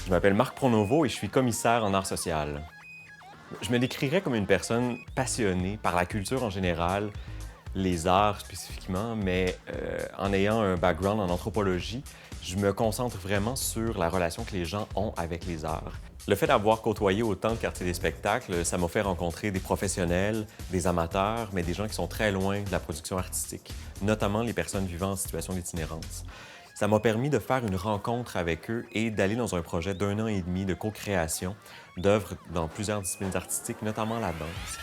Je m'appelle Marc Pronovo et je suis commissaire en art social. Je me décrirais comme une personne passionnée par la culture en général, les arts spécifiquement, mais en ayant un background en anthropologie, je me concentre vraiment sur la relation que les gens ont avec les arts. Le fait d'avoir côtoyé autant de quartiers des spectacles, ça m'a fait rencontrer des professionnels, des amateurs, mais des gens qui sont très loin de la production artistique, notamment les personnes vivant en situation d'itinérance. Ça m'a permis de faire une rencontre avec eux et d'aller dans un projet d'1 an et demi de co-création d'œuvres dans plusieurs disciplines artistiques, notamment la danse.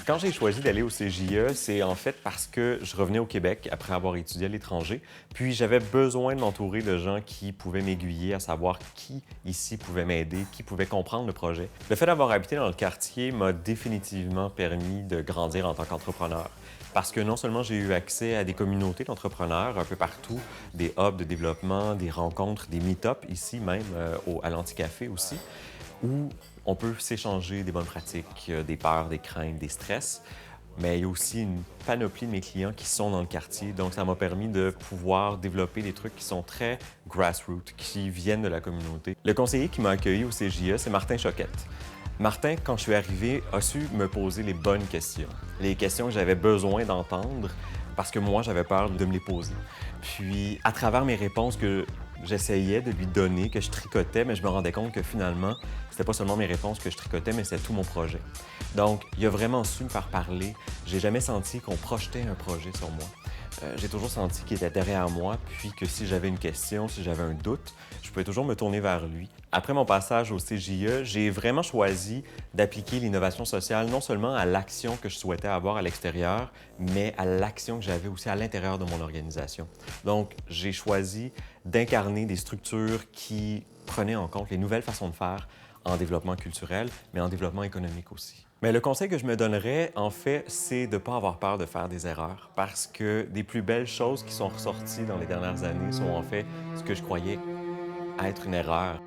Quand j'ai choisi d'aller au CJE, c'est en fait parce que je revenais au Québec après avoir étudié à l'étranger, puis j'avais besoin de m'entourer de gens qui pouvaient m'aiguiller, à savoir qui ici pouvait m'aider, qui pouvait comprendre le projet. Le fait d'avoir habité dans le quartier m'a définitivement permis de grandir en tant qu'entrepreneur. Parce que non seulement j'ai eu accès à des communautés d'entrepreneurs un peu partout, des hubs de développement, des rencontres, des meet-ups ici même à l'Anticafé aussi, où on peut s'échanger des bonnes pratiques, des peurs, des craintes, des stress. Mais il y a aussi une panoplie de mes clients qui sont dans le quartier. Donc, ça m'a permis de pouvoir développer des trucs qui sont très grassroots, qui viennent de la communauté. Le conseiller qui m'a accueilli au CJE, c'est Martin Choquette. Martin, quand je suis arrivé, a su me poser les bonnes questions. Les questions que j'avais besoin d'entendre parce que moi, j'avais peur de me les poser. Puis, à travers mes réponses que j'essayais de lui donner, que je tricotais, mais je me rendais compte que finalement, c'était pas seulement mes réponses que je tricotais, mais c'était tout mon projet. Donc, il a vraiment su me faire parler. J'ai jamais senti qu'on projetait un projet sur moi. J'ai toujours senti qu'il était derrière moi, puis que si j'avais une question, si j'avais un doute, je pouvais toujours me tourner vers lui. Après mon passage au CJE, j'ai vraiment choisi d'appliquer l'innovation sociale non seulement à l'action que je souhaitais avoir à l'extérieur, mais à l'action que j'avais aussi à l'intérieur de mon organisation. Donc, j'ai choisi d'incarner des structures qui prenaient en compte les nouvelles façons de faire en développement culturel, mais en développement économique aussi. Mais le conseil que je me donnerais, en fait, c'est de ne pas avoir peur de faire des erreurs, parce que des plus belles choses qui sont ressorties dans les dernières années sont en fait ce que je croyais être une erreur.